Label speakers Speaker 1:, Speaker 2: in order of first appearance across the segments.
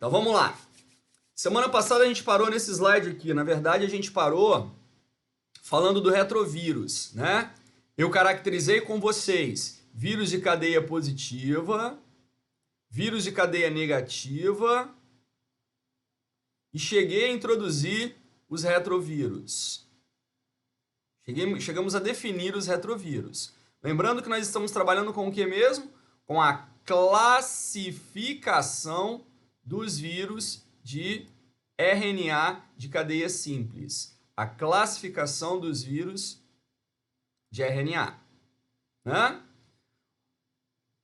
Speaker 1: Então vamos lá. Semana passada a gente parou nesse slide aqui. Na verdade, a gente parou falando do retrovírus, né? Eu caracterizei com vocês vírus de cadeia positiva, vírus de cadeia negativa e cheguei a introduzir os retrovírus. Chegamos a definir os retrovírus. Lembrando que nós estamos trabalhando com o que mesmo? Com a classificação dos vírus de RNA de cadeia simples. A classificação dos vírus de RNA. Né?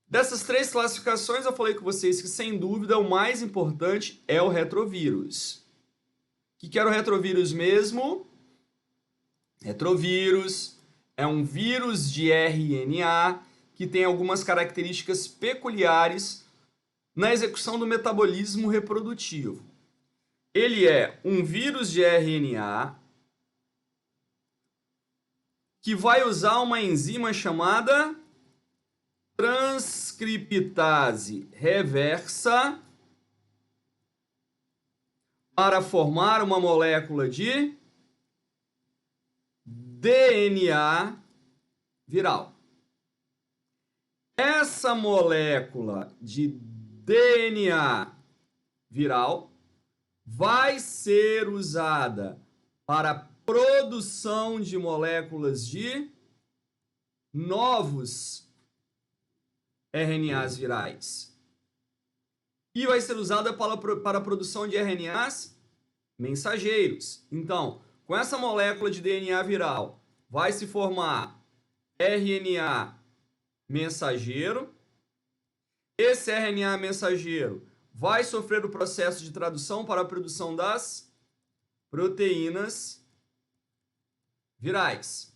Speaker 1: Dessas três classificações, eu falei com vocês que, sem dúvida, o mais importante é o retrovírus. O que era o retrovírus mesmo? Retrovírus é um vírus de RNA que tem algumas características peculiares na execução do metabolismo reprodutivo. Ele é um vírus de RNA que vai usar uma enzima chamada transcriptase reversa para formar uma molécula de DNA viral. Essa molécula de DNA viral vai ser usada para a produção de moléculas de novos RNAs virais. E vai ser usada para a produção de RNAs mensageiros. Então, com essa molécula de DNA viral, vai se formar RNA mensageiro. Esse RNA mensageiro vai sofrer o processo de tradução para a produção das proteínas virais.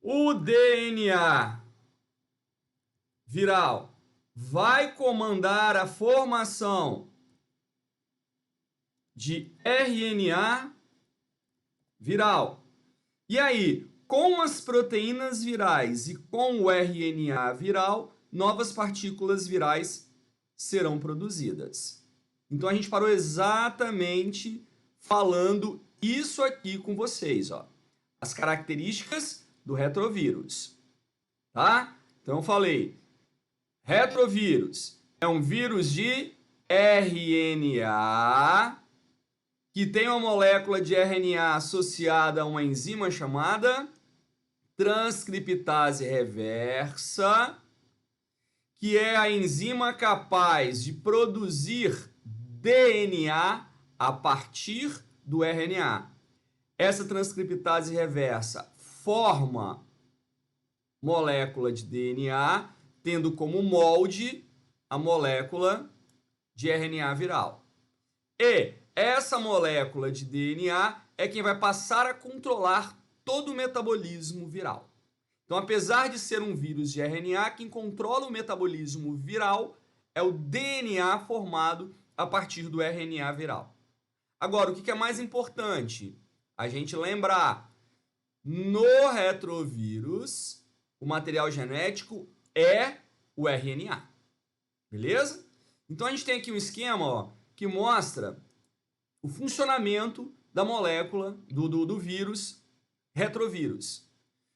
Speaker 1: O DNA viral vai comandar a formação de RNA viral. E aí, com as proteínas virais e com o RNA viral, novas partículas virais serão produzidas. Então a gente parou exatamente falando isso aqui com vocês, ó. As características do retrovírus, tá? Então eu falei, retrovírus é um vírus de RNA que tem uma molécula de RNA associada a uma enzima chamada transcriptase reversa, que é a enzima capaz de produzir DNA a partir do RNA. Essa transcriptase reversa forma molécula de DNA, tendo como molde a molécula de RNA viral. E essa molécula de DNA é quem vai passar a controlar todo o metabolismo viral. Então, apesar de ser um vírus de RNA, quem controla o metabolismo viral é o DNA formado a partir do RNA viral. Agora, o que é mais importante? A gente lembrar, no retrovírus, o material genético é o RNA. Beleza? Então, a gente tem aqui um esquema, ó, que mostra o funcionamento da molécula do vírus retrovírus.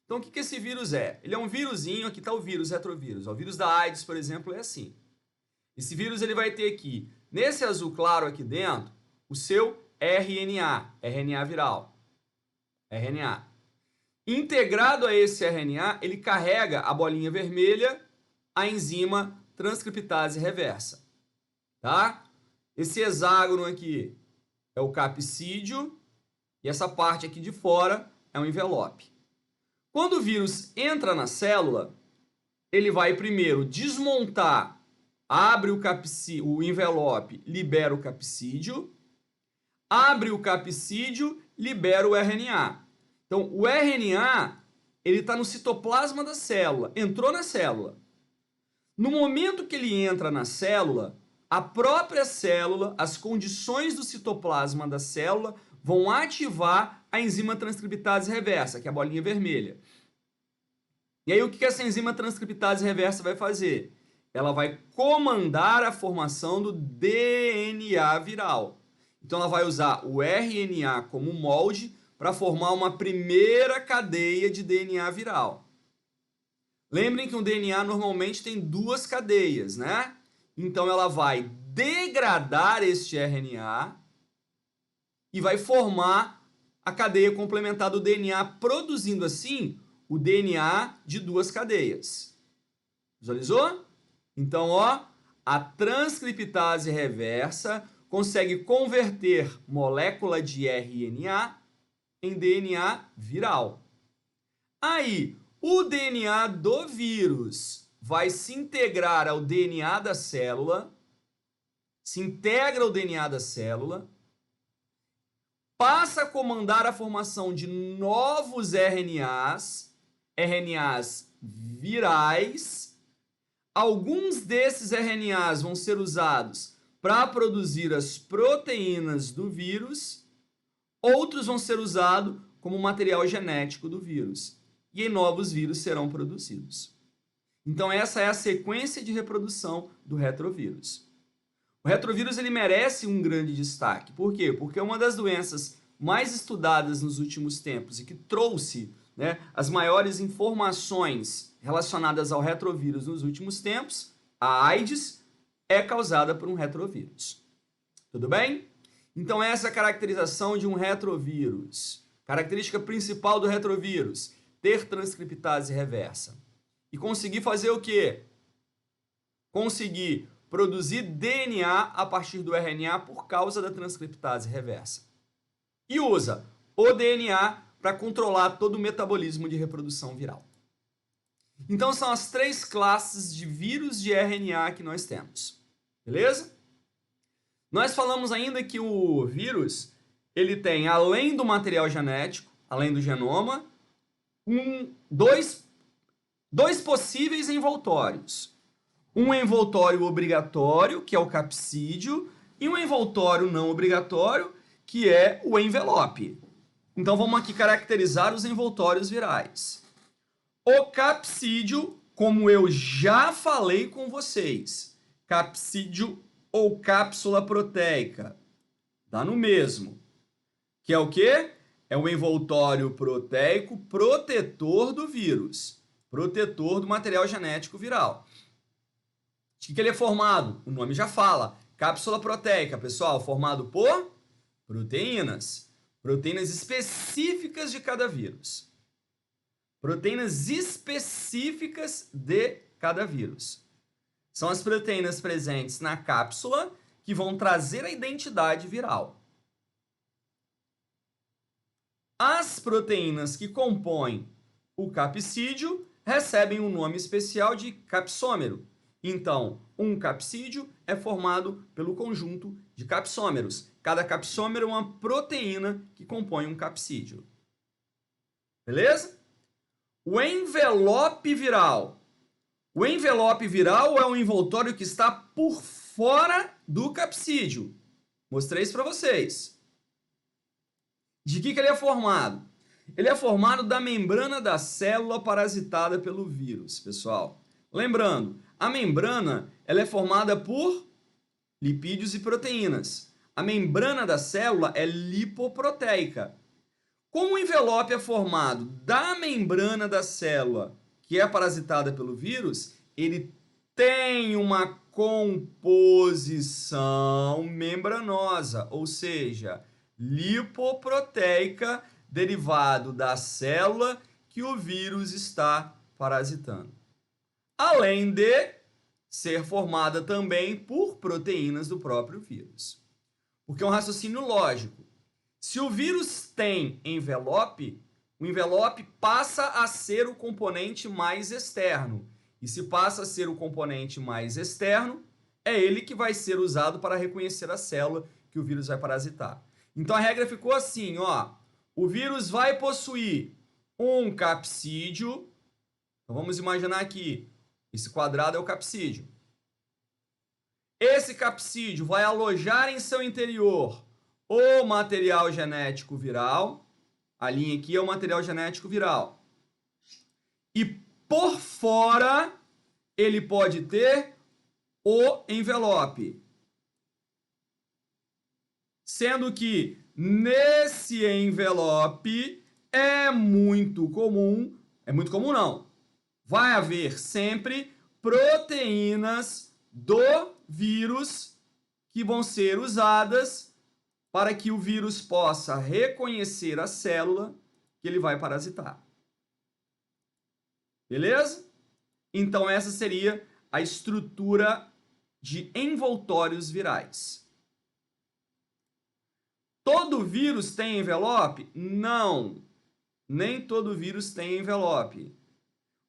Speaker 1: Então, o que esse vírus é? Ele é um vírusinho, aqui está o vírus retrovírus. O vírus da AIDS, por exemplo, é assim. Esse vírus ele vai ter aqui, nesse azul claro aqui dentro, o seu RNA viral. RNA. Integrado a esse RNA, ele carrega a bolinha vermelha, a enzima transcriptase reversa. Tá? Esse hexágono aqui é o capsídeo e essa parte aqui de fora é um envelope. Quando o vírus entra na célula, ele vai primeiro desmontar, abre o envelope, libera o capsídeo, abre o capsídeo, libera o RNA. Então, o RNA, ele está no citoplasma da célula, entrou na célula. No momento que ele entra na célula, a própria célula, as condições do citoplasma da célula vão ativar a enzima transcriptase reversa, que é a bolinha vermelha. E aí o que essa enzima transcriptase reversa vai fazer? Ela vai comandar a formação do DNA viral. Então ela vai usar o RNA como molde para formar uma primeira cadeia de DNA viral. Lembrem que um DNA normalmente tem duas cadeias, né? Então ela vai degradar este RNA e vai formar a cadeia complementar do DNA, produzindo assim o DNA de duas cadeias. Visualizou? Então, ó, a transcriptase reversa consegue converter molécula de RNA em DNA viral. Aí, o DNA do vírus vai se integrar ao DNA da célula, se integra ao DNA da célula, passa a comandar a formação de novos RNAs virais. Alguns desses RNAs vão ser usados para produzir as proteínas do vírus, outros vão ser usados como material genético do vírus, e aí novos vírus serão produzidos. Então essa é a sequência de reprodução do retrovírus. O retrovírus ele merece um grande destaque. Por quê? Porque é uma das doenças mais estudadas nos últimos tempos e que trouxe, né, as maiores informações relacionadas ao retrovírus nos últimos tempos. A AIDS é causada por um retrovírus. Tudo bem? Então essa é a caracterização de um retrovírus. Característica principal do retrovírus: ter transcriptase reversa. E conseguir fazer o quê? Conseguir produzir DNA a partir do RNA por causa da transcriptase reversa. E usa o DNA para controlar todo o metabolismo de reprodução viral. Então são as três classes de vírus de RNA que nós temos. Beleza? Nós falamos ainda que o vírus, ele tem, além do material genético, além do genoma, dois possíveis envoltórios. Um envoltório obrigatório, que é o capsídio, e um envoltório não obrigatório, que é o envelope. Então vamos aqui caracterizar os envoltórios virais. O capsídio, como eu já falei com vocês, capsídio ou cápsula proteica, dá no mesmo. Que é o quê? É o envoltório proteico protetor do vírus, protetor do material genético viral. De que ele é formado? O nome já fala. Cápsula proteica, pessoal, formado por proteínas. Proteínas específicas de cada vírus. Proteínas específicas de cada vírus. São as proteínas presentes na cápsula que vão trazer a identidade viral. As proteínas que compõem o capsídio recebem um nome especial de capsômero. Então, um capsídio é formado pelo conjunto de capsômeros. Cada capsômero é uma proteína que compõe um capsídio. Beleza? O envelope viral. O envelope viral é um envoltório que está por fora do capsídio. Mostrei isso para vocês. De que ele é formado? Ele é formado da membrana da célula parasitada pelo vírus, pessoal. Lembrando, a membrana ela é formada por lipídios e proteínas. A membrana da célula é lipoproteica. Como o envelope é formado da membrana da célula que é parasitada pelo vírus, ele tem uma composição membranosa, ou seja, lipoproteica derivado da célula que o vírus está parasitando. Além de ser formada também por proteínas do próprio vírus. Porque é um raciocínio lógico. Se o vírus tem envelope, o envelope passa a ser o componente mais externo. E se passa a ser o componente mais externo, é ele que vai ser usado para reconhecer a célula que o vírus vai parasitar. Então a regra ficou assim, ó. O vírus vai possuir um capsídio. Então vamos imaginar aqui. Esse quadrado é o capsídio. Esse capsídio vai alojar em seu interior o material genético viral. A linha aqui é o material genético viral. E por fora, ele pode ter o envelope. Sendo que nesse envelope é muito comum não, vai haver sempre proteínas do vírus que vão ser usadas para que o vírus possa reconhecer a célula que ele vai parasitar. Beleza? Então essa seria a estrutura de envoltórios virais. Todo vírus tem envelope? Não. Nem todo vírus tem envelope.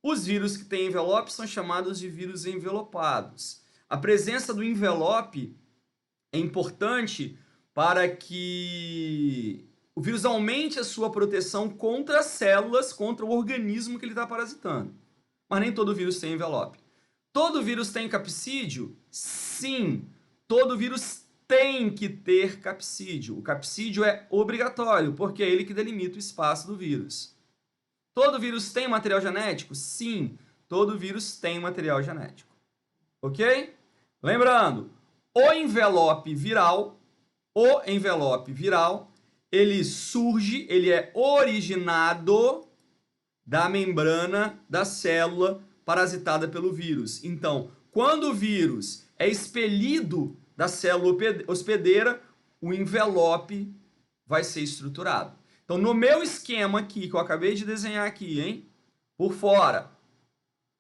Speaker 1: Os vírus que têm envelope são chamados de vírus envelopados. A presença do envelope é importante para que o vírus aumente a sua proteção contra as células, contra o organismo que ele está parasitando. Mas nem todo vírus tem envelope. Todo vírus tem capsídio? Sim. Todo vírus tem que ter capsídio. O capsídio é obrigatório, porque é ele que delimita o espaço do vírus. Todo vírus tem material genético? Sim. Todo vírus tem material genético. Ok? Lembrando, o envelope viral, ele surge, ele é originado da membrana da célula parasitada pelo vírus. Então, quando o vírus é expelido da célula hospedeira, o envelope vai ser estruturado. Então, no meu esquema aqui, que eu acabei de desenhar aqui, hein? Por fora,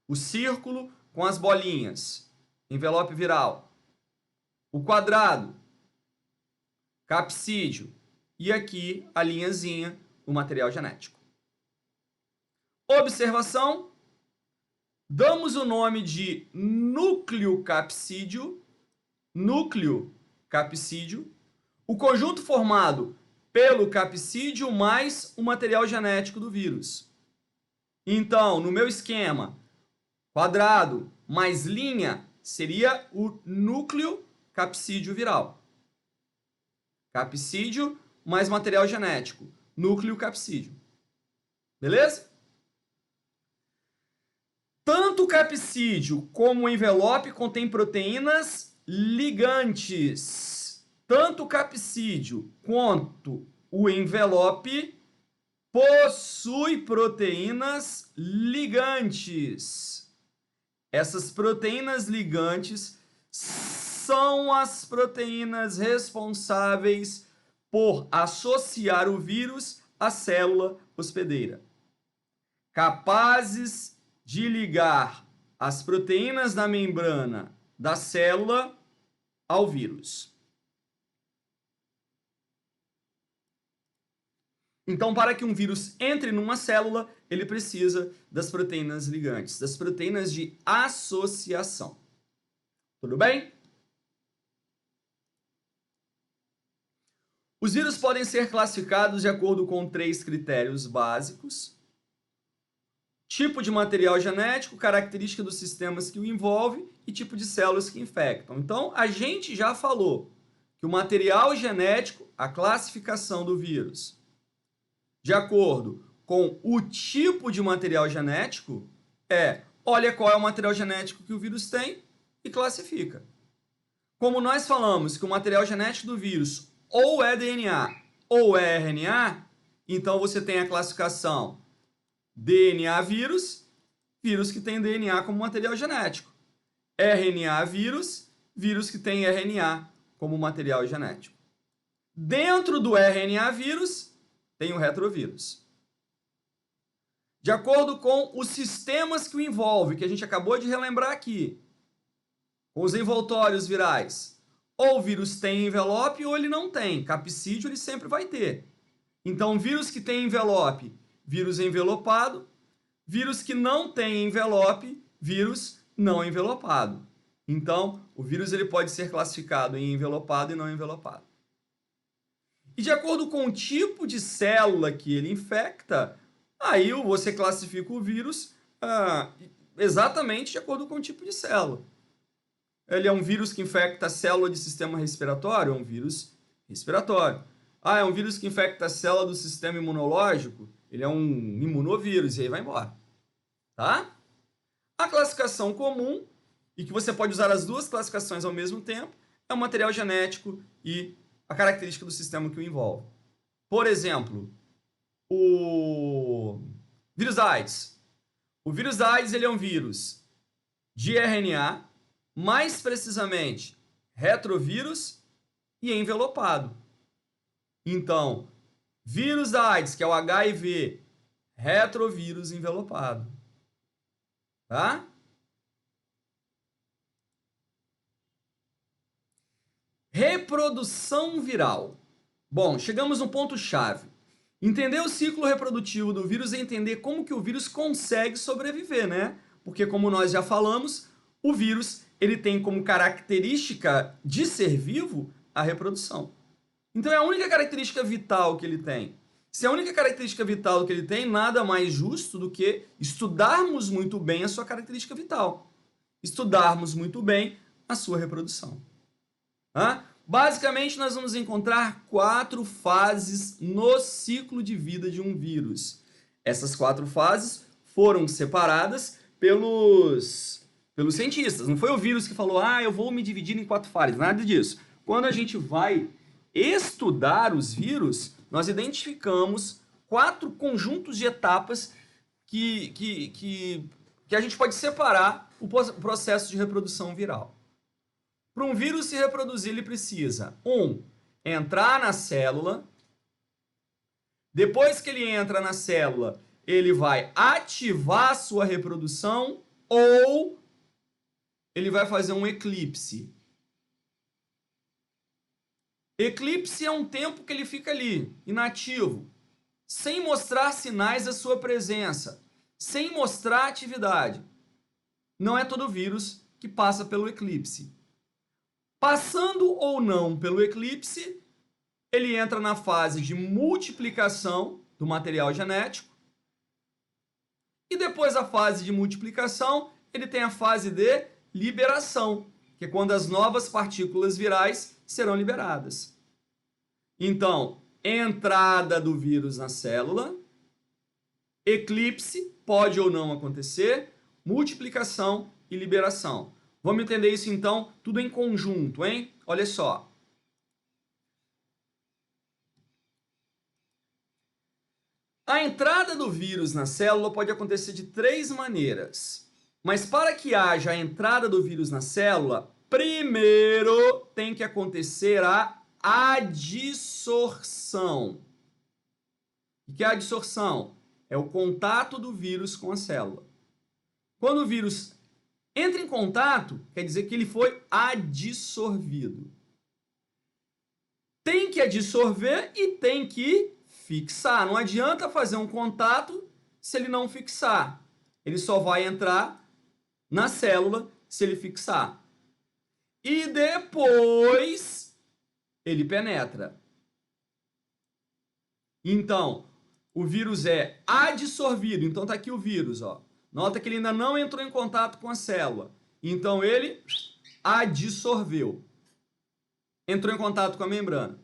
Speaker 1: o círculo com as bolinhas, envelope viral. O quadrado, capsídio. E aqui, a linhazinha, o material genético. Observação. Damos o nome de núcleo capsídio. Núcleo capsídio. O conjunto formado pelo capsídio mais o material genético do vírus. Então, no meu esquema, quadrado mais linha seria o núcleo capsídio viral. Capsídio mais material genético. Núcleo capsídio. Beleza? Tanto o capsídio como o envelope contém proteínas ligantes. Tanto o capsídio quanto o envelope possui proteínas ligantes. Essas proteínas ligantes são as proteínas responsáveis por associar o vírus à célula hospedeira. Capazes de ligar as proteínas da membrana da célula ao vírus. Então, para que um vírus entre numa célula, ele precisa das proteínas ligantes, das proteínas de associação. Tudo bem? Os vírus podem ser classificados de acordo com 3 critérios básicos: tipo de material genético, característica dos sistemas que o envolve e tipo de células que infectam. Então, a gente já falou que o material genético, a classificação do vírus, de acordo com o tipo de material genético, olha qual é o material genético que o vírus tem e classifica. Como nós falamos que o material genético do vírus ou é DNA ou é RNA, então você tem a classificação DNA vírus, vírus que tem DNA como material genético. RNA vírus, vírus que tem RNA como material genético. Dentro do RNA vírus, tem o retrovírus. De acordo com os sistemas que o envolvem, que a gente acabou de relembrar aqui, com os envoltórios virais, ou o vírus tem envelope ou ele não tem. Capsídio ele sempre vai ter. Então, vírus que tem envelope, vírus envelopado. Vírus que não tem envelope, vírus não envelopado. Então, o vírus ele pode ser classificado em envelopado e não envelopado. E de acordo com o tipo de célula que ele infecta, aí você classifica o vírus exatamente de acordo com o tipo de célula. Ele é um vírus que infecta a célula de sistema respiratório? É um vírus respiratório. É um vírus que infecta a célula do sistema imunológico? Ele é um imunovírus, e aí vai embora. Tá? classificação comum, e que você pode usar as duas classificações ao mesmo tempo, é o material genético e a característica do sistema que o envolve. Por exemplo, o vírus da AIDS. O vírus da AIDS ele é um vírus de RNA, mais precisamente retrovírus e envelopado. Então, vírus da AIDS, que é o HIV, retrovírus envelopado. Tá? Reprodução viral. Bom, chegamos no ponto-chave. Entender o ciclo reprodutivo do vírus é entender como que o vírus consegue sobreviver, né? Porque, como nós já falamos, o vírus ele tem como característica de ser vivo a reprodução. Então, é a única característica vital que ele tem. Se é a única característica vital que ele tem, nada mais justo do que estudarmos muito bem a sua característica vital. Estudarmos muito bem a sua reprodução. Basicamente, nós vamos encontrar 4 fases no ciclo de vida de um vírus. Essas 4 fases foram separadas pelos cientistas. Não foi o vírus que falou, eu vou me dividir em 4 fases. Nada disso. Quando a gente vai estudar os vírus, nós identificamos 4 conjuntos de etapas que a gente pode separar o processo de reprodução viral. Para um vírus se reproduzir, ele precisa, entrar na célula. Depois que ele entra na célula, ele vai ativar a sua reprodução ou ele vai fazer um eclipse. Eclipse é um tempo que ele fica ali, inativo, sem mostrar sinais da sua presença, sem mostrar atividade. Não é todo vírus que passa pelo eclipse. Passando ou não pelo eclipse, ele entra na fase de multiplicação do material genético. E depois da fase de multiplicação, ele tem a fase de liberação, que é quando as novas partículas virais serão liberadas. Então, entrada do vírus na célula, eclipse, pode ou não acontecer, multiplicação e liberação. Vamos entender isso, então, tudo em conjunto, hein? Olha só. A entrada do vírus na célula pode acontecer de 3 maneiras. Mas para que haja a entrada do vírus na célula, primeiro tem que acontecer a adsorção. O que é a adsorção? É o contato do vírus com a célula. Quando o vírus entra em contato, quer dizer que ele foi adsorvido. Tem que adsorver e tem que fixar. Não adianta fazer um contato se ele não fixar. Ele só vai entrar na célula se ele fixar. E depois ele penetra. Então, o vírus é adsorvido. Então tá aqui o vírus, ó. Nota que ele ainda não entrou em contato com a célula. Então, ele adsorveu. Entrou em contato com a membrana.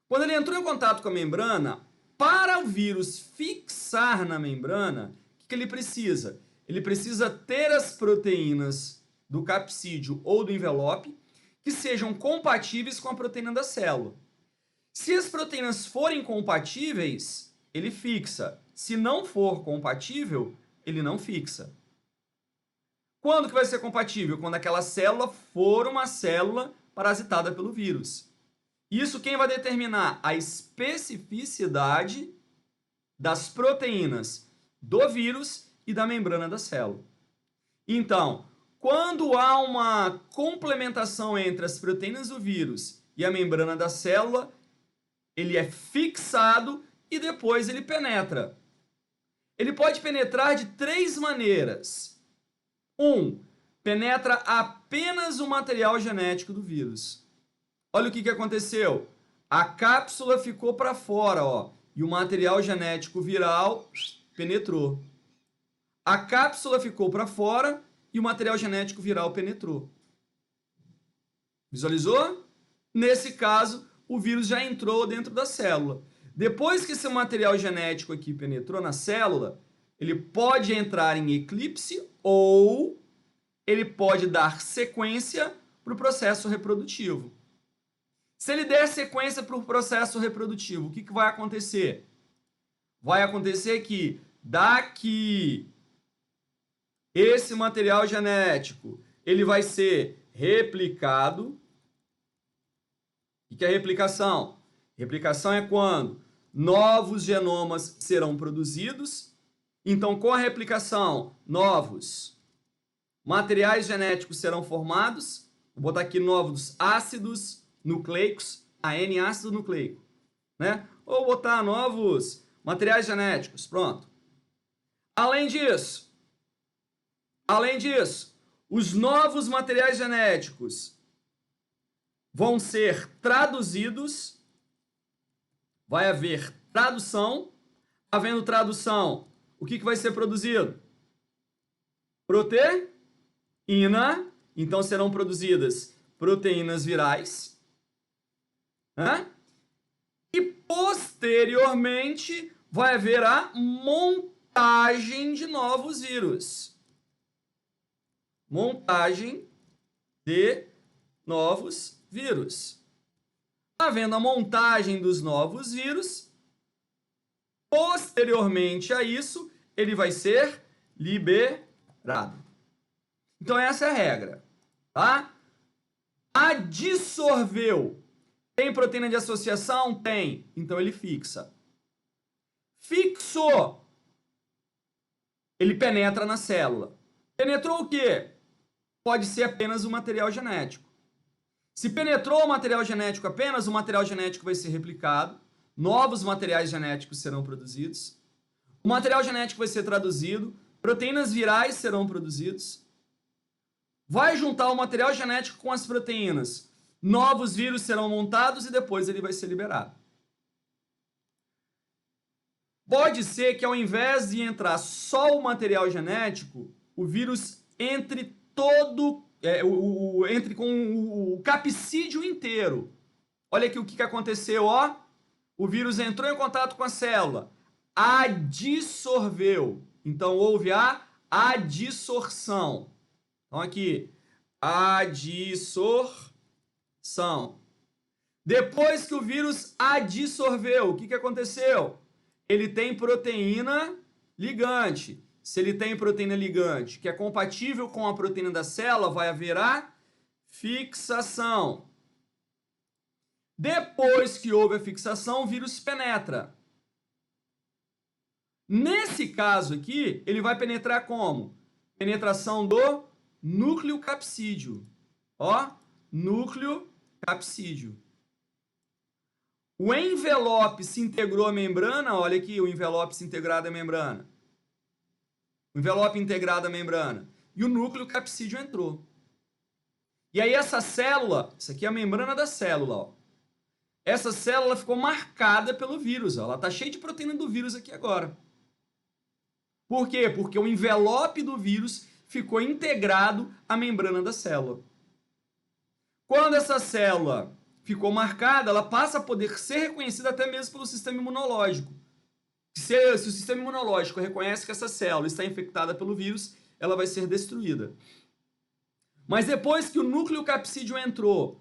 Speaker 1: Quando ele entrou em contato com a membrana, para o vírus fixar na membrana, o que ele precisa? Ele precisa ter as proteínas do capsídeo ou do envelope que sejam compatíveis com a proteína da célula. Se as proteínas forem compatíveis, ele fixa. Se não for compatível, ele não fixa. Quando que vai ser compatível? Quando aquela célula for uma célula parasitada pelo vírus. Isso quem vai determinar? A especificidade das proteínas do vírus e da membrana da célula. Então, quando há uma complementação entre as proteínas do vírus e a membrana da célula, ele é fixado e depois ele penetra. Ele pode penetrar de 3 maneiras. 1. Penetra apenas o material genético do vírus. Olha o que aconteceu. A cápsula ficou para fora, ó, e o material genético viral penetrou. A cápsula ficou para fora e o material genético viral penetrou. Visualizou? Nesse caso, o vírus já entrou dentro da célula. Depois que esse material genético aqui penetrou na célula, ele pode entrar em eclipse ou ele pode dar sequência para o processo reprodutivo. Se ele der sequência para o processo reprodutivo, o que vai acontecer? Vai acontecer que daqui esse material genético ele vai ser replicado. O que é replicação? Replicação é quando novos genomas serão produzidos. Então, com a replicação, novos materiais genéticos serão formados. Vou botar aqui novos ácidos nucleicos, AN ácido nucleico, né? Ou botar novos materiais genéticos, pronto. Além disso, os novos materiais genéticos vão ser traduzidos, vai haver tradução. Havendo tradução, o que vai ser produzido? Proteína, então serão produzidas proteínas virais, né? E posteriormente vai haver a montagem de novos vírus. Montagem de novos vírus. Havendo a montagem dos novos vírus, posteriormente a isso, ele vai ser liberado. Então essa é a regra, tá? Adsorveu. Tem proteína de associação? Tem. Então ele fixa. Fixou. Ele penetra na célula. Penetrou o quê? Pode ser apenas o material genético. Se penetrou o material genético apenas, o material genético vai ser replicado, novos materiais genéticos serão produzidos, o material genético vai ser traduzido, proteínas virais serão produzidos, vai juntar o material genético com as proteínas, novos vírus serão montados e depois ele vai ser liberado. Pode ser que ao invés de entrar só o material genético, o vírus entre entre com o capsídeo inteiro. Olha aqui o que aconteceu, ó. O vírus entrou em contato com a célula, adsorveu. Então houve a adsorção. Então aqui, adsorção. Depois que o vírus adsorveu, o que aconteceu? Ele tem proteína ligante. Se ele tem proteína ligante que é compatível com a proteína da célula, vai haver a fixação. Depois que houve a fixação, o vírus penetra. Nesse caso aqui, ele vai penetrar como? Penetração do núcleo capsídeo. Ó, núcleo capsídeo. O envelope se integrou à membrana, olha aqui, o envelope se integrado à membrana. O envelope integrado à membrana. E o núcleo capsídeo entrou. E aí essa célula, isso aqui é a membrana da célula, ó. Essa célula ficou marcada pelo vírus, ó. Ela está cheia de proteína do vírus aqui agora. Por quê? Porque o envelope do vírus ficou integrado à membrana da célula. Quando essa célula ficou marcada, ela passa a poder ser reconhecida até mesmo pelo sistema imunológico. Se o sistema imunológico reconhece que essa célula está infectada pelo vírus, ela vai ser destruída. Mas depois que o núcleo capsídeo entrou,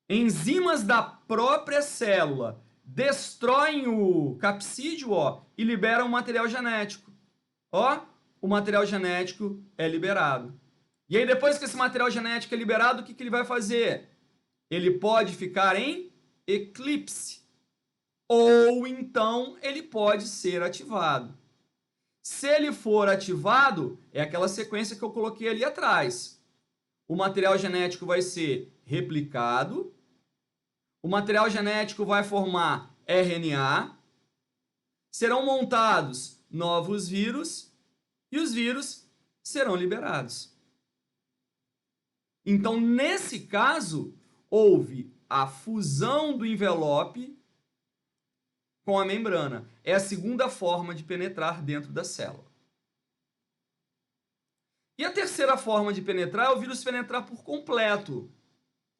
Speaker 1: enzimas da própria célula destroem o capsídeo, ó, e liberam o material genético. Ó, o material genético é liberado. E aí depois que esse material genético é liberado, o que ele vai fazer? Ele pode ficar em eclipse. Ou então ele pode ser ativado. Se ele for ativado, é aquela sequência que eu coloquei ali atrás. O material genético vai ser replicado, o material genético vai formar RNA, serão montados novos vírus e os vírus serão liberados. Então, nesse caso, houve a fusão do envelope com a membrana. É a segunda forma de penetrar dentro da célula. E a terceira forma de penetrar é o vírus penetrar por completo.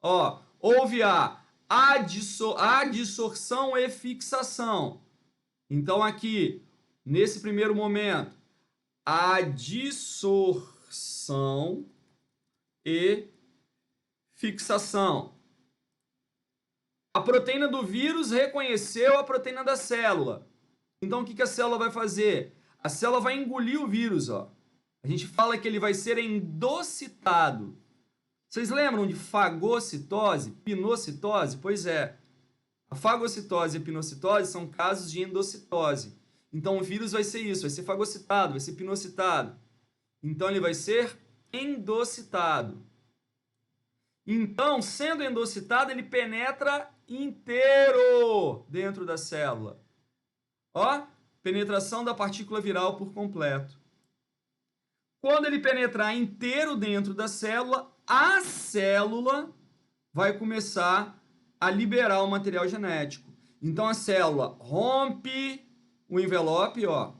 Speaker 1: Ó, houve a adsorção e fixação. Então aqui, nesse primeiro momento, adsorção e fixação. A proteína do vírus reconheceu a proteína da célula. Então, o que a célula vai fazer? A célula vai engolir o vírus, ó. A gente fala que ele vai ser endocitado. Vocês lembram de fagocitose, pinocitose? Pois é. A fagocitose e a pinocitose são casos de endocitose. Então, o vírus vai ser isso, vai ser fagocitado, vai ser pinocitado. Então, ele vai ser endocitado. Então, sendo endocitado, ele penetra inteiro dentro da célula. Ó, penetração da partícula viral por completo. Quando ele penetrar inteiro dentro da célula, a célula vai começar a liberar o material genético. Então, a célula rompe o envelope, ó,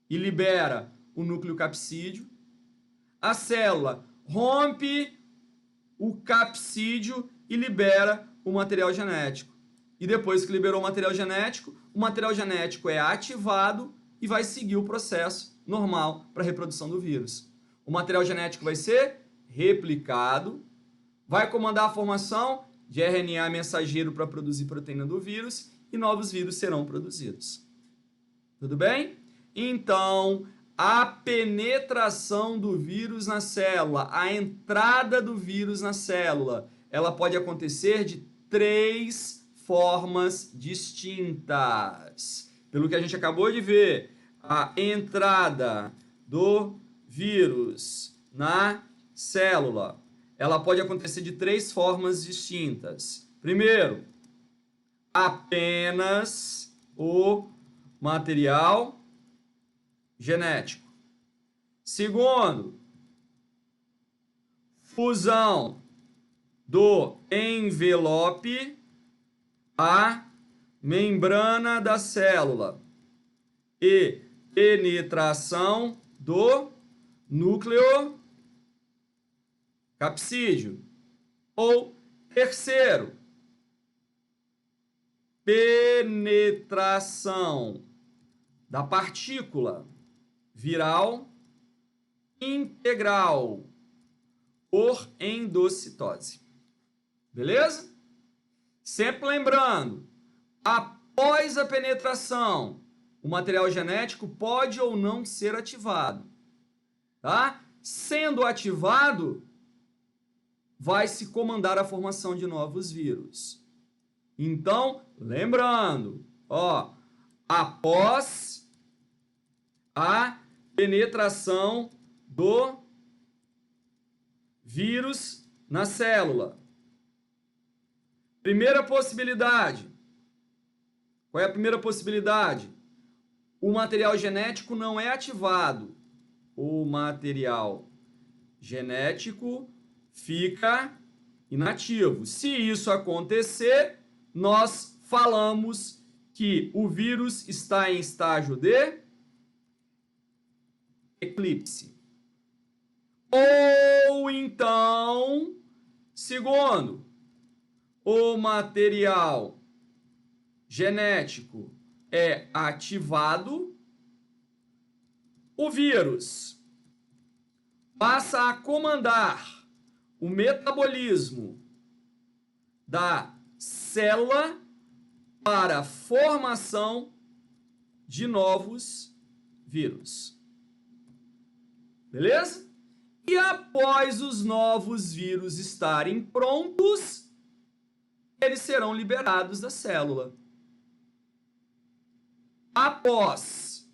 Speaker 1: e libera o núcleo capsídeo. A célula rompe o capsídeo e libera o material genético. E depois que liberou o material genético é ativado e vai seguir o processo normal para a reprodução do vírus. O material genético vai ser replicado, vai comandar a formação de RNA mensageiro para produzir proteína do vírus e novos vírus serão produzidos. Tudo bem? Então, a penetração do vírus na célula, a entrada do vírus na célula, ela pode acontecer de 3 formas distintas. Pelo que a gente acabou de ver, a entrada do vírus na célula, ela pode acontecer de 3 formas distintas. Primeiro, apenas o material genético. Segundo, fusão do envelope à membrana da célula e penetração do núcleo capsídeo. Ou terceiro, penetração da partícula viral integral por endocitose. Beleza? Sempre lembrando, após a penetração, o material genético pode ou não ser ativado. Tá? Sendo ativado, vai se comandar a formação de novos vírus. Então, lembrando, ó, após a penetração do vírus na célula. Primeira possibilidade. Qual é a primeira possibilidade? O material genético não é ativado. O material genético fica inativo. Se isso acontecer, nós falamos que o vírus está em estágio de eclipse. Ou então, segundo, o material genético é ativado, o vírus passa a comandar o metabolismo da célula para a formação de novos vírus. Beleza? E após os novos vírus estarem prontos, eles serão liberados da célula. Após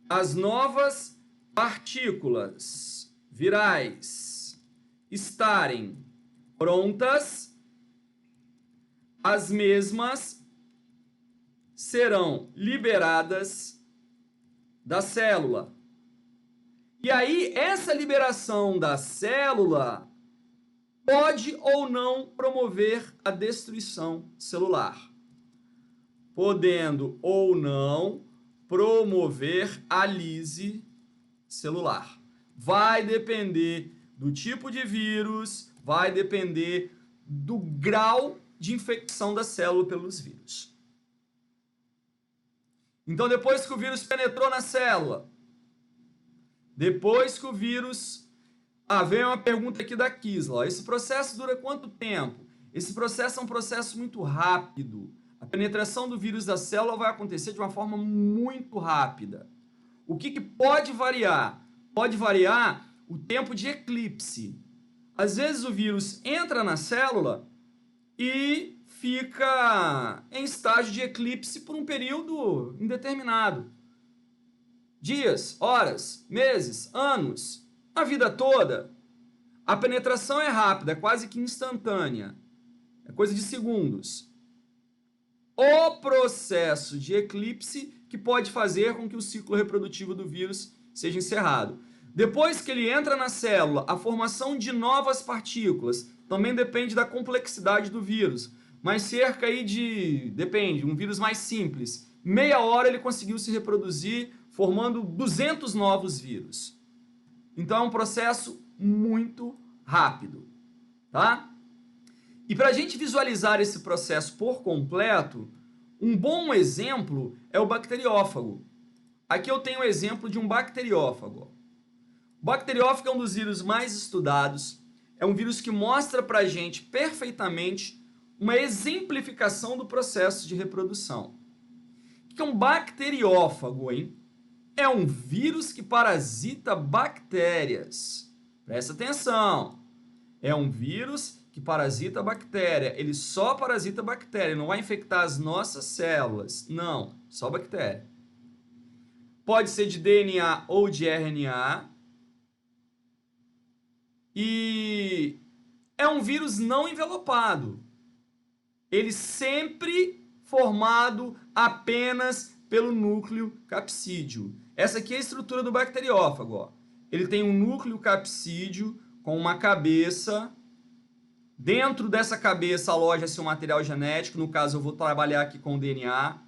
Speaker 1: as novas partículas virais estarem prontas, as mesmas serão liberadas da célula. E aí, essa liberação da célula pode ou não promover a destruição celular, podendo ou não promover a lise celular. Vai depender do tipo de vírus, vai depender do grau de infecção da célula pelos vírus. Então, depois que o vírus penetrou na célula, Depois que o vírus... vem uma pergunta aqui da Kisla. Esse processo dura quanto tempo? Esse processo é um processo muito rápido. A penetração do vírus da célula vai acontecer de uma forma muito rápida. O que pode variar? Pode variar o tempo de eclipse. Às vezes o vírus entra na célula e fica em estágio de eclipse por um período indeterminado. Dias, horas, meses, anos, a vida toda. A penetração é rápida, é quase que instantânea. É coisa de segundos. O processo de eclipse que pode fazer com que o ciclo reprodutivo do vírus seja encerrado. Depois que ele entra na célula, a formação de novas partículas também depende da complexidade do vírus. Mas cerca aí de, depende, um vírus mais simples, meia hora ele conseguiu se reproduzir, formando 200 novos vírus. Então é um processo muito rápido, tá? E para a gente visualizar esse processo por completo, um bom exemplo é o bacteriófago. Aqui eu tenho o exemplo de um bacteriófago. O bacteriófago é um dos vírus mais estudados, é um vírus que mostra para a gente perfeitamente uma exemplificação do processo de reprodução. O que é um bacteriófago, hein? É um vírus que parasita bactérias. Presta atenção. É um vírus que parasita bactéria. Ele só parasita bactéria, não vai infectar as nossas células. Não, só bactéria. Pode ser de DNA ou de RNA. E é um vírus não envelopado. Ele sempre formado apenas pelo núcleo capsídeo. Essa aqui é a estrutura do bacteriófago. Ó. Ele tem um núcleo capsídeo com uma cabeça. Dentro dessa cabeça aloja-se um material genético. No caso, eu vou trabalhar aqui com o DNA.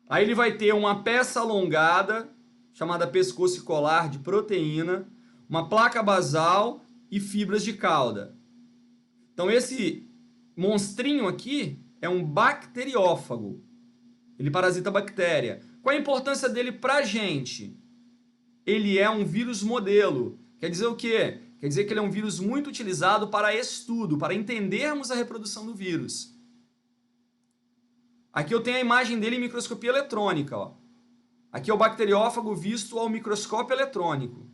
Speaker 1: Aí ele vai ter uma peça alongada, chamada pescoço colar de proteína, uma placa basal e fibras de cauda. Então esse monstrinho aqui é um bacteriófago. Ele parasita bactéria. Qual a importância dele para a gente? Ele é um vírus modelo. Quer dizer o quê? Quer dizer que ele é um vírus muito utilizado para estudo, para entendermos a reprodução do vírus. Aqui eu tenho a imagem dele em microscopia eletrônica. Ó. Aqui é o bacteriófago visto ao microscópio eletrônico.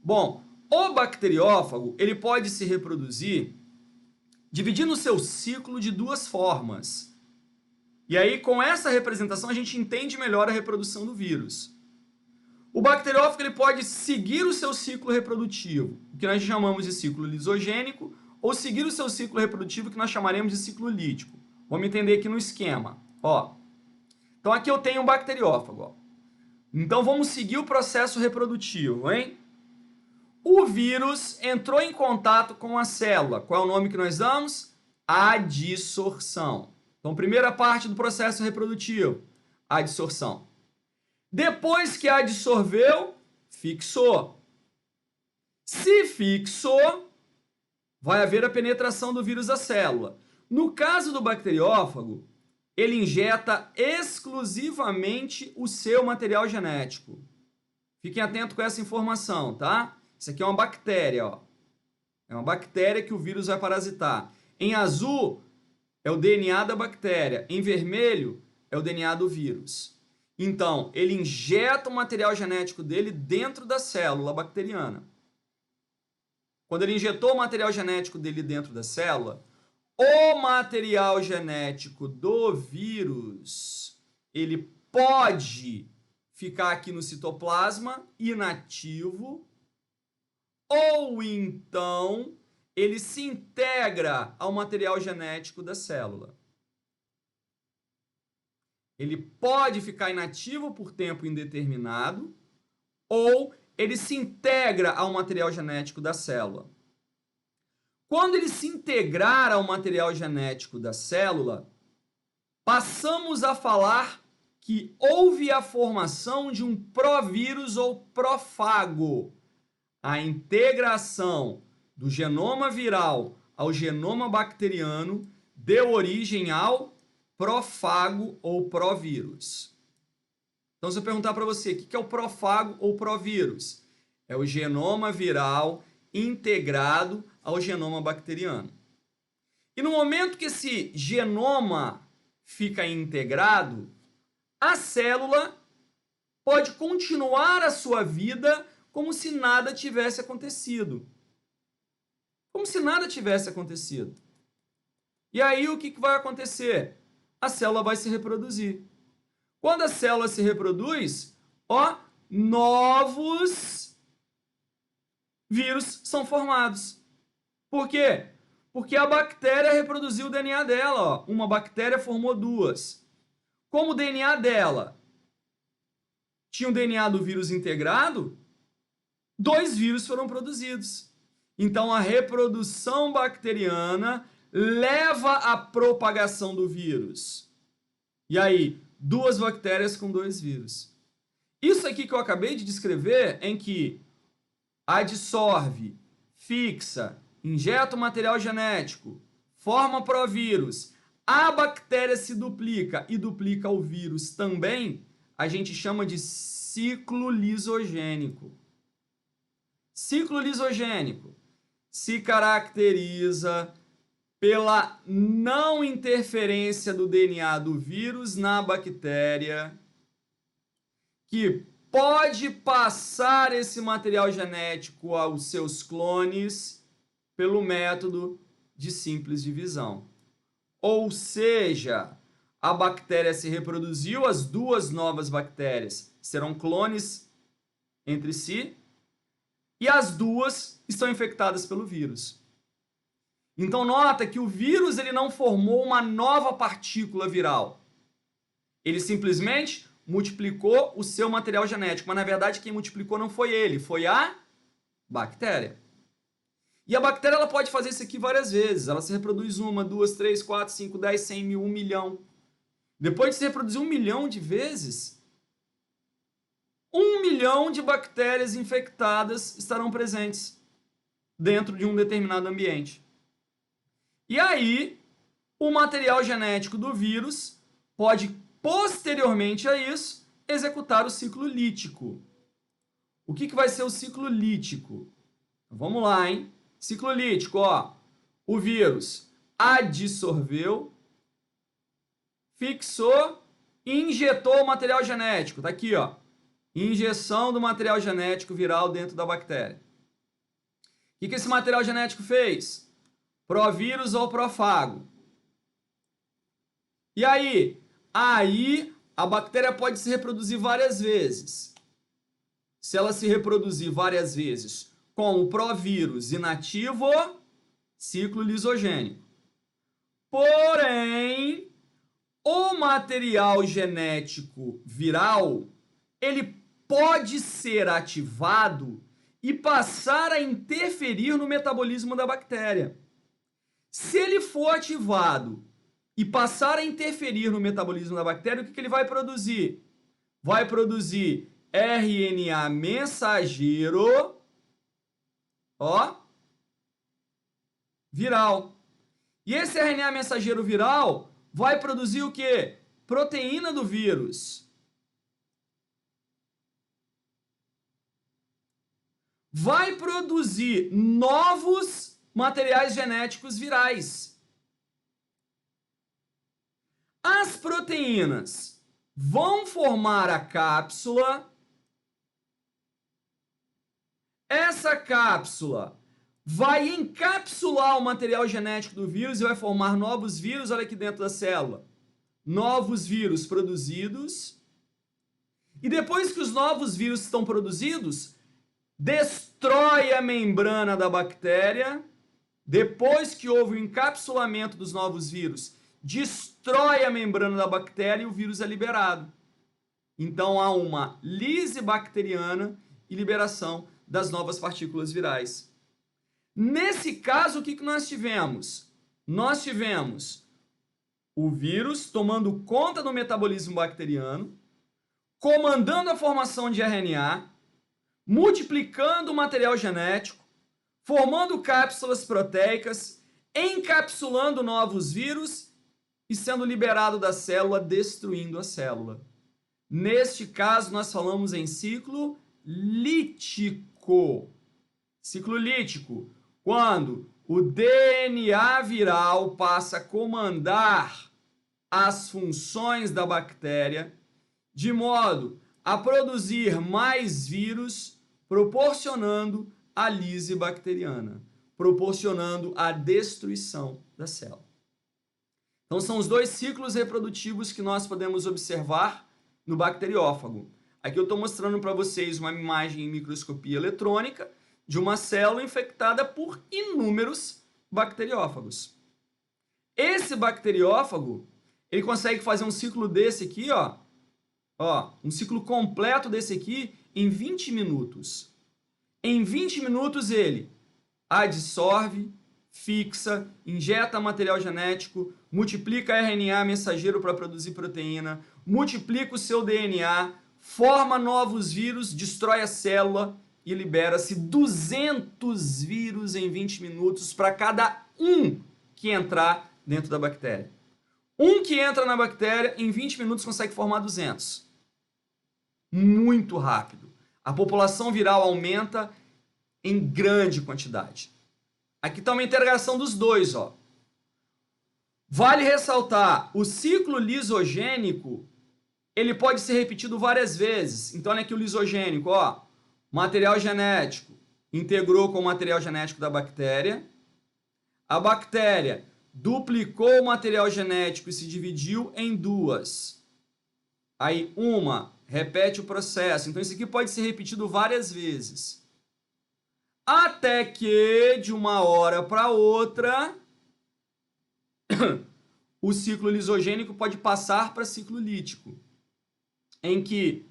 Speaker 1: Bom, o bacteriófago ele pode se reproduzir dividindo o seu ciclo de duas formas. E aí, com essa representação, a gente entende melhor a reprodução do vírus. O bacteriófago ele pode seguir o seu ciclo reprodutivo, o que nós chamamos de ciclo lisogênico, ou seguir o seu ciclo reprodutivo, que nós chamaremos de ciclo lítico. Vamos entender aqui no esquema. Ó. Então, aqui eu tenho um bacteriófago. Ó. Então, vamos seguir o processo reprodutivo, hein? O vírus entrou em contato com a célula. Qual é o nome que nós damos? Adsorção. Então, primeira parte do processo reprodutivo, adsorção. Depois que adsorveu, fixou. Se fixou, vai haver a penetração do vírus à célula. No caso do bacteriófago, ele injeta exclusivamente o seu material genético. Fiquem atentos com essa informação, tá? Isso aqui é uma bactéria, ó. É uma bactéria que o vírus vai parasitar. Em azul é o DNA da bactéria. Em vermelho é o DNA do vírus. Então, ele injeta o material genético dele dentro da célula bacteriana. Quando ele injetou o material genético dele dentro da célula, o material genético do vírus, ele pode ficar aqui no citoplasma inativo, ou então ele se integra ao material genético da célula. Ele pode ficar inativo por tempo indeterminado, ou ele se integra ao material genético da célula. Quando ele se integrar ao material genético da célula, passamos a falar que houve a formação de um provírus ou profágo. A integração do genoma viral ao genoma bacteriano deu origem ao profágo ou provírus. Então, se eu perguntar para você, o que é o prófago ou provírus? É o genoma viral integrado ao genoma bacteriano. E no momento que esse genoma fica integrado, a célula pode continuar a sua vida como se nada tivesse acontecido. Como se nada tivesse acontecido. E aí o que vai acontecer? A célula vai se reproduzir. Quando a célula se reproduz, novos vírus são formados. Por quê? Porque a bactéria reproduziu o DNA dela. Uma bactéria formou duas. Como o DNA dela tinha o DNA do vírus integrado, dois vírus foram produzidos. Então, a reprodução bacteriana leva à propagação do vírus. E aí, duas bactérias com dois vírus. Isso aqui que eu acabei de descrever, em que adsorve, fixa, injeta o material genético, forma provírus, a bactéria se duplica e duplica o vírus também, a gente chama de ciclo lisogênico. Ciclo lisogênico se caracteriza pela não interferência do DNA do vírus na bactéria, que pode passar esse material genético aos seus clones pelo método de simples divisão. Ou seja, a bactéria se reproduziu, as duas novas bactérias serão clones entre si, e as duas estão infectadas pelo vírus. Então nota que o vírus ele não formou uma nova partícula viral. Ele simplesmente multiplicou o seu material genético, mas na verdade quem multiplicou não foi ele, foi a bactéria. E a bactéria ela pode fazer isso aqui várias vezes. Ela se reproduz 1, 2, 3, 4, 5, 10, 100 mil, 1 milhão. Depois de se reproduzir 1 milhão de vezes, 1 milhão de bactérias infectadas estarão presentes dentro de um determinado ambiente. E aí, o material genético do vírus pode, posteriormente a isso, executar o ciclo lítico. O que vai ser o ciclo lítico? Vamos lá, hein? Ciclo lítico, o vírus adsorveu, fixou e injetou o material genético. Tá aqui, injeção do material genético viral dentro da bactéria. O que esse material genético fez? Provírus ou profago. E aí? Aí a bactéria pode se reproduzir várias vezes. Se ela se reproduzir várias vezes com o provírus inativo, ciclo lisogênico. Porém, o material genético viral, ele pode ser ativado e passar a interferir no metabolismo da bactéria. Se ele for ativado e passar a interferir no metabolismo da bactéria, o que ele vai produzir? Vai produzir RNA mensageiro, viral. E esse RNA mensageiro viral vai produzir o quê? Proteína do vírus. Vai produzir novos materiais genéticos virais. As proteínas vão formar a cápsula. Essa cápsula vai encapsular o material genético do vírus e vai formar novos vírus, olha aqui dentro da célula. Novos vírus produzidos. E depois que os novos vírus estão produzidos, destrói a membrana da bactéria. Depois que houve o encapsulamento dos novos vírus, destrói a membrana da bactéria e o vírus é liberado. Então há uma lise bacteriana e liberação das novas partículas virais. Nesse caso, o que nós tivemos? Nós tivemos o vírus tomando conta do metabolismo bacteriano, comandando a formação de RNA, multiplicando o material genético, formando cápsulas proteicas, encapsulando novos vírus e sendo liberado da célula, destruindo a célula. Neste caso, nós falamos em ciclo lítico. Ciclo lítico, quando o DNA viral passa a comandar as funções da bactéria, de modo a produzir mais vírus, proporcionando a lise bacteriana, proporcionando a destruição da célula. Então, são os dois ciclos reprodutivos que nós podemos observar no bacteriófago. Aqui eu estou mostrando para vocês uma imagem em microscopia eletrônica de uma célula infectada por inúmeros bacteriófagos. Esse bacteriófago, ele consegue fazer um ciclo desse aqui, um ciclo completo desse aqui em 20 minutos. Em 20 minutos ele adsorve, fixa, injeta material genético, multiplica RNA mensageiro para produzir proteína, multiplica o seu DNA, forma novos vírus, destrói a célula e libera-se 200 vírus em 20 minutos para cada um que entrar dentro da bactéria. Um que entra na bactéria, em 20 minutos consegue formar 200. Muito rápido. A população viral aumenta em grande quantidade. Aqui está uma interação dos dois, ó. Vale ressaltar, o ciclo lisogênico, ele pode ser repetido várias vezes. Então, olha aqui o lisogênico, ó. Material genético integrou com o material genético da bactéria. A bactéria duplicou o material genético e se dividiu em duas. Aí, uma repete o processo. Então, isso aqui pode ser repetido várias vezes. Até que, de uma hora para outra, o ciclo lisogênico pode passar para ciclo lítico, em que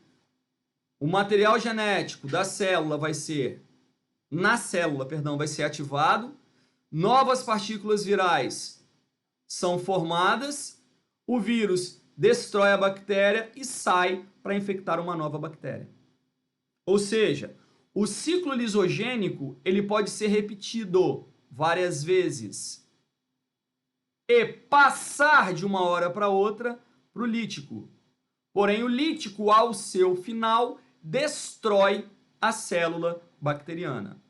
Speaker 1: o material genético da célula vai ser ativado, novas partículas virais são formadas, o vírus destrói a bactéria e sai para infectar uma nova bactéria. Ou seja, o ciclo lisogênico ele pode ser repetido várias vezes e passar de uma hora para outra para o lítico. Porém, o lítico, ao seu final, destrói a célula bacteriana.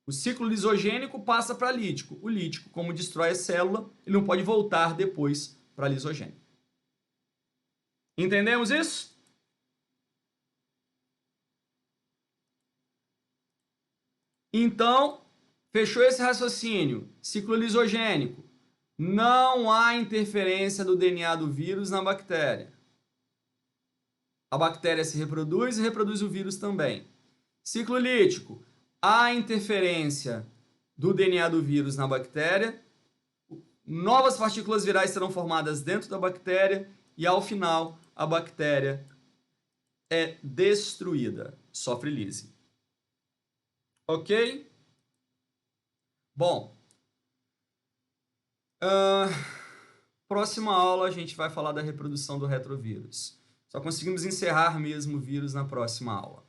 Speaker 1: O ciclo lisogênico passa para lítico. O lítico, como destrói a célula, ele não pode voltar depois para lisogênico. Entendemos isso? Então, fechou esse raciocínio. Ciclo lisogênico. Não há interferência do DNA do vírus na bactéria. A bactéria se reproduz e reproduz o vírus também. Ciclo lítico. Há interferência do DNA do vírus na bactéria. Novas partículas virais serão formadas dentro da bactéria e, ao final, a bactéria é destruída. Sofre lise. Ok? Bom. Próxima aula a gente vai falar da reprodução do retrovírus. Só conseguimos encerrar mesmo o vírus na próxima aula.